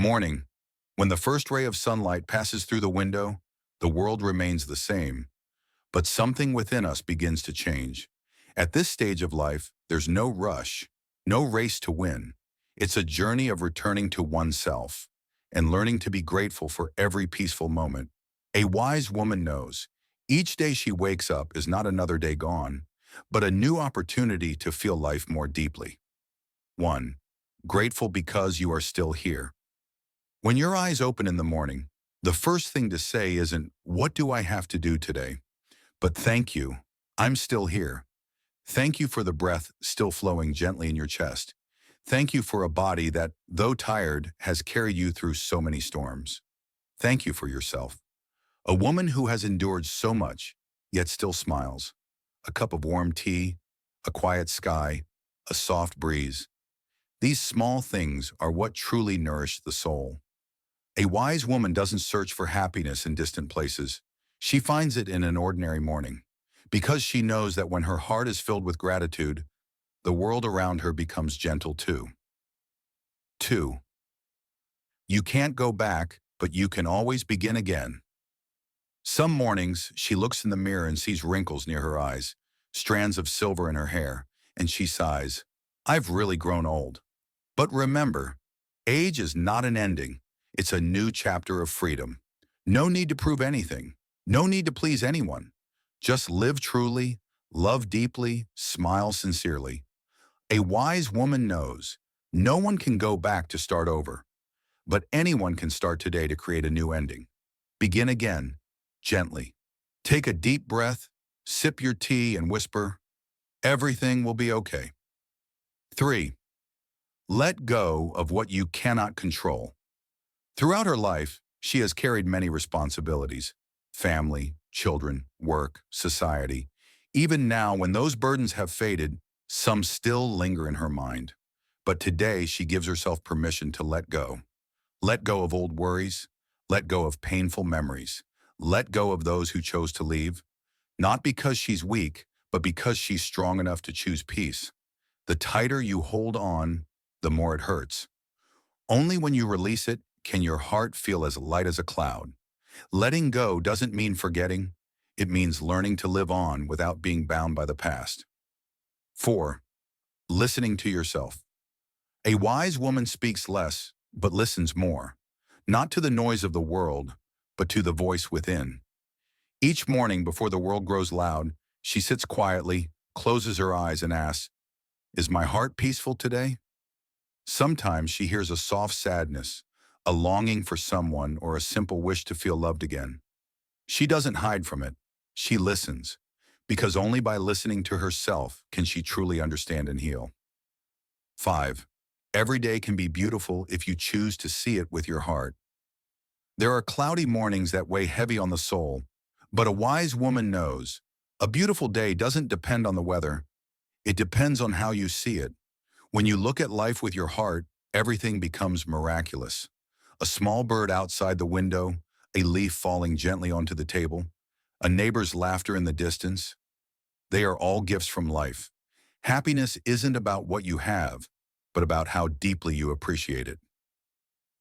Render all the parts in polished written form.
Morning. When the first ray of sunlight passes through the window, the world remains the same, but something within us begins to change. At this stage of life, there's no rush, no race to win. It's a journey of returning to oneself and learning to be grateful for every peaceful moment. A wise woman knows each day she wakes up is not another day gone, but a new opportunity to feel life more deeply. 1. Grateful because you are still here. When your eyes open in the morning, the first thing to say isn't, "What do I have to do today?" but "Thank you, I'm still here." Thank you for the breath still flowing gently in your chest. Thank you for a body that, though tired, has carried you through so many storms. Thank you for yourself. A woman who has endured so much, yet still smiles. A cup of warm tea, a quiet sky, a soft breeze. These small things are what truly nourish the soul. A wise woman doesn't search for happiness in distant places. She finds it in an ordinary morning, because she knows that when her heart is filled with gratitude, the world around her becomes gentle too. 2. You can't go back, but you can always begin again. Some mornings, she looks in the mirror and sees wrinkles near her eyes, strands of silver in her hair, and she sighs, "I've really grown old." But remember, age is not an ending. It's a new chapter of freedom. No need to prove anything. No need to please anyone. Just live truly, love deeply, smile sincerely. A wise woman knows no one can go back to start over, but anyone can start today to create a new ending. Begin again, gently. Take a deep breath, sip your tea, and whisper, "Everything will be okay." 3. Let go of what you cannot control. Throughout her life, she has carried many responsibilities: family, children, work, society. Even now, when those burdens have faded, some still linger in her mind. But today, she gives herself permission to let go. Let go of old worries. Let go of painful memories. Let go of those who chose to leave. Not because she's weak, but because she's strong enough to choose peace. The tighter you hold on, the more it hurts. Only when you release it can your heart feel as light as a cloud. Letting go doesn't mean forgetting. It means learning to live on without being bound by the past. 4. Listening to yourself. A wise woman speaks less, but listens more. Not to the noise of the world, but to the voice within. Each morning before the world grows loud, she sits quietly, closes her eyes, and asks, "Is my heart peaceful today?" Sometimes she hears a soft sadness, a longing for someone, or a simple wish to feel loved again. She doesn't hide from it. She listens, because only by listening to herself can she truly understand and heal. 5. Every day can be beautiful if you choose to see it with your heart. There are cloudy mornings that weigh heavy on the soul, but a wise woman knows a beautiful day doesn't depend on the weather. It depends on how you see it. When you look at life with your heart, everything becomes miraculous. A small bird outside the window, a leaf falling gently onto the table, a neighbor's laughter in the distance. They are all gifts from life. Happiness isn't about what you have, but about how deeply you appreciate it.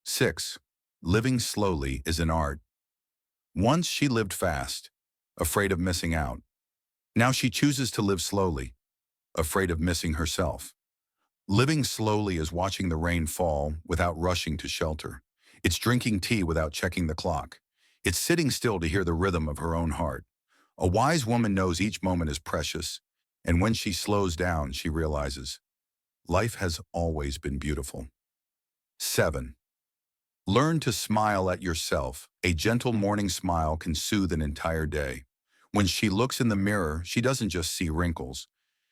6. Living slowly is an art. Once she lived fast, afraid of missing out. Now she chooses to live slowly, afraid of missing herself. Living slowly is watching the rain fall without rushing to shelter. It's drinking tea without checking the clock. It's sitting still to hear the rhythm of her own heart. A wise woman knows each moment is precious, and when she slows down, she realizes life has always been beautiful. 7. Learn to smile at yourself. A gentle morning smile can soothe an entire day. When she looks in the mirror, she doesn't just see wrinkles.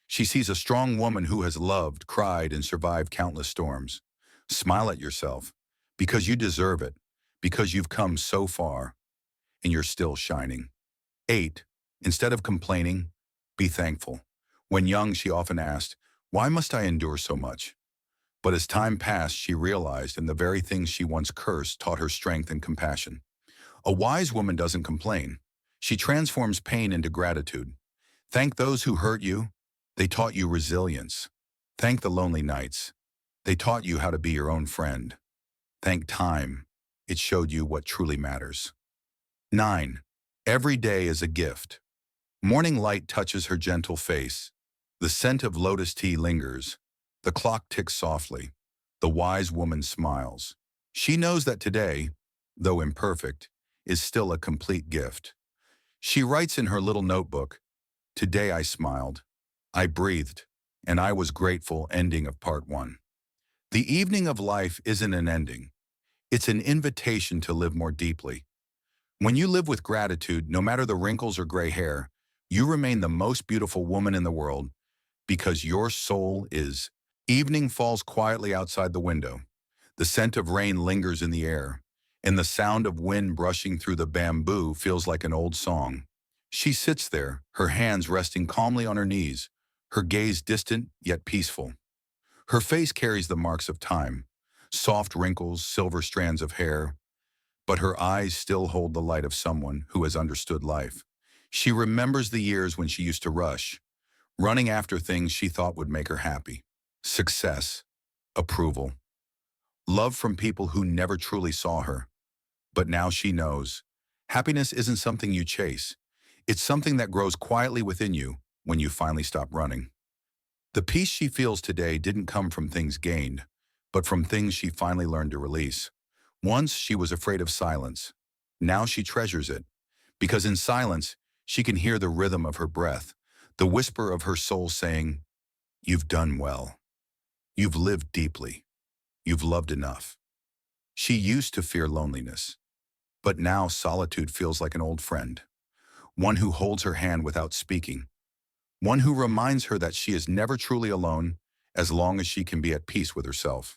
She sees a strong woman who has loved, cried, and survived countless storms. Smile at yourself, because you deserve it, because you've come so far, and you're still shining. 8. Instead of complaining, be thankful. When young, she often asked, "Why must I endure so much?" But as time passed, she realized, and the very things she once cursed taught her strength and compassion. A wise woman doesn't complain. She transforms pain into gratitude. Thank those who hurt you. They taught you resilience. Thank the lonely nights. They taught you how to be your own friend. Thank time. It showed you what truly matters. 9. Every day is a gift. Morning light touches her gentle face. The scent of lotus tea lingers. The clock ticks softly. The wise woman smiles. She knows that today, though imperfect, is still a complete gift. She writes in her little notebook, "Today I smiled. I breathed, and I was grateful." Ending of part 1. The evening of life isn't an ending. It's an invitation to live more deeply. When you live with gratitude, no matter the wrinkles or gray hair, you remain the most beautiful woman in the world because your soul is. Evening falls quietly outside the window. The scent of rain lingers in the air, and the sound of wind brushing through the bamboo feels like an old song. She sits there, her hands resting calmly on her knees, her gaze distant yet peaceful. Her face carries the marks of time, soft wrinkles, silver strands of hair, but her eyes still hold the light of someone who has understood life. She remembers the years when she used to rush, running after things she thought would make her happy. Success, approval, love from people who never truly saw her. But now she knows. Happiness isn't something you chase. It's something that grows quietly within you when you finally stop running. The peace she feels today didn't come from things gained, but from things she finally learned to release. Once she was afraid of silence. Now she treasures it, because in silence, she can hear the rhythm of her breath, the whisper of her soul saying, "You've done well. You've lived deeply. You've loved enough." She used to fear loneliness, but now solitude feels like an old friend, one who holds her hand without speaking, one who reminds her that she is never truly alone as long as she can be at peace with herself.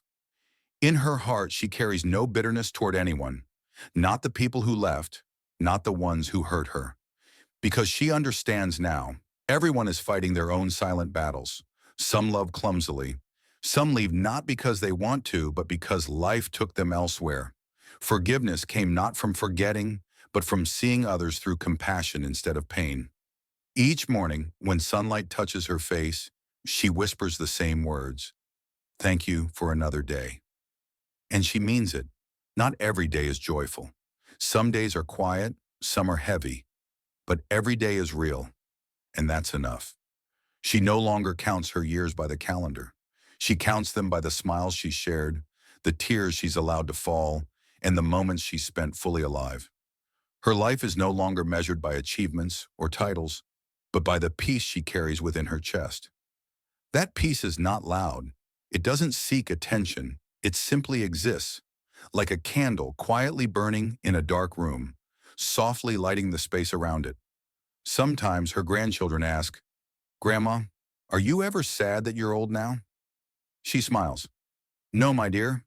In her heart, she carries no bitterness toward anyone, not the people who left, not the ones who hurt her. Because she understands now, everyone is fighting their own silent battles. Some love clumsily. Some leave not because they want to, but because life took them elsewhere. Forgiveness came not from forgetting, but from seeing others through compassion instead of pain. Each morning, when sunlight touches her face, she whispers the same words, "Thank you for another day." And she means it. Not every day is joyful. Some days are quiet, some are heavy, but every day is real, and that's enough. She no longer counts her years by the calendar. She counts them by the smiles she shared, the tears she's allowed to fall, and the moments she spent fully alive. Her life is no longer measured by achievements or titles, but by the peace she carries within her chest. That peace is not loud. It doesn't seek attention. It simply exists, like a candle quietly burning in a dark room, softly lighting the space around it. Sometimes her grandchildren ask, "Grandma, are you ever sad that you're old now?" She smiles. "No, my dear.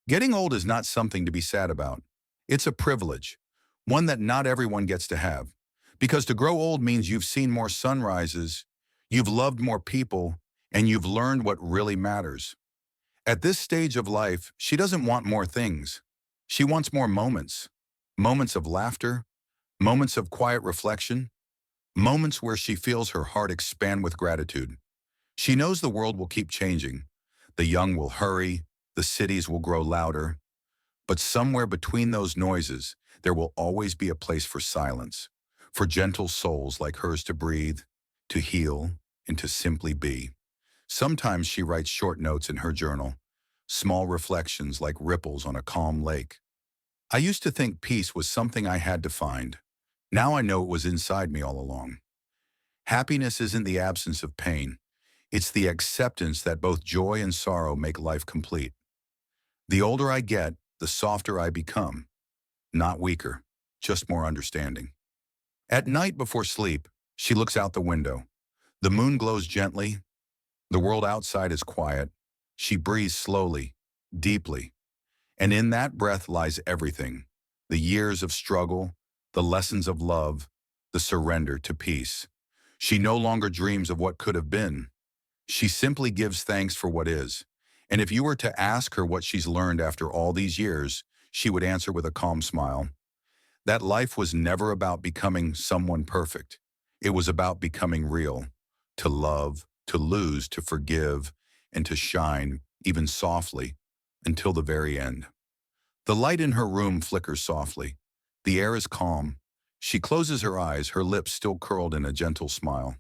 Getting old is not something to be sad about. It's a privilege, one that not everyone gets to have. Because to grow old means you've seen more sunrises, you've loved more people, and you've learned what really matters." At this stage of life, she doesn't want more things. She wants more moments. Moments of laughter, moments of quiet reflection, moments where she feels her heart expand with gratitude. She knows the world will keep changing. The young will hurry, the cities will grow louder. But somewhere between those noises, there will always be a place for silence, for gentle souls like hers to breathe, to heal, and to simply be. Sometimes she writes short notes in her journal, small reflections like ripples on a calm lake. "I used to think peace was something I had to find. Now I know it was inside me all along." Happiness isn't the absence of pain. It's the acceptance that both joy and sorrow make life complete. The older I get, the softer I become. Not weaker, just more understanding. At night before sleep, she looks out the window. The moon glows gently. The world outside is quiet. She breathes slowly, deeply. And in that breath lies everything. The years of struggle, the lessons of love, the surrender to peace. She no longer dreams of what could have been. She simply gives thanks for what is. And if you were to ask her what she's learned after all these years, she would answer with a calm smile. That life was never about becoming someone perfect. It was about becoming real. To love, to lose, to forgive, and to shine, even softly, until the very end. The light in her room flickers softly. The air is calm. She closes her eyes, her lips still curled in a gentle smile.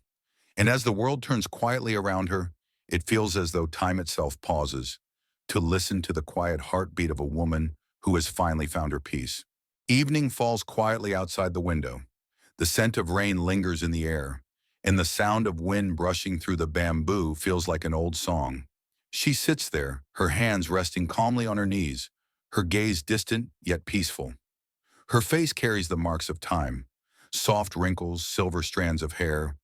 And as the world turns quietly around her, it feels as though time itself pauses to listen to the quiet heartbeat of a woman who has finally found her peace. Evening falls quietly outside the window. The scent of rain lingers in the air, and the sound of wind brushing through the bamboo feels like an old song. She sits there, her hands resting calmly on her knees, her gaze distant yet peaceful. Her face carries the marks of time, soft wrinkles, silver strands of hair,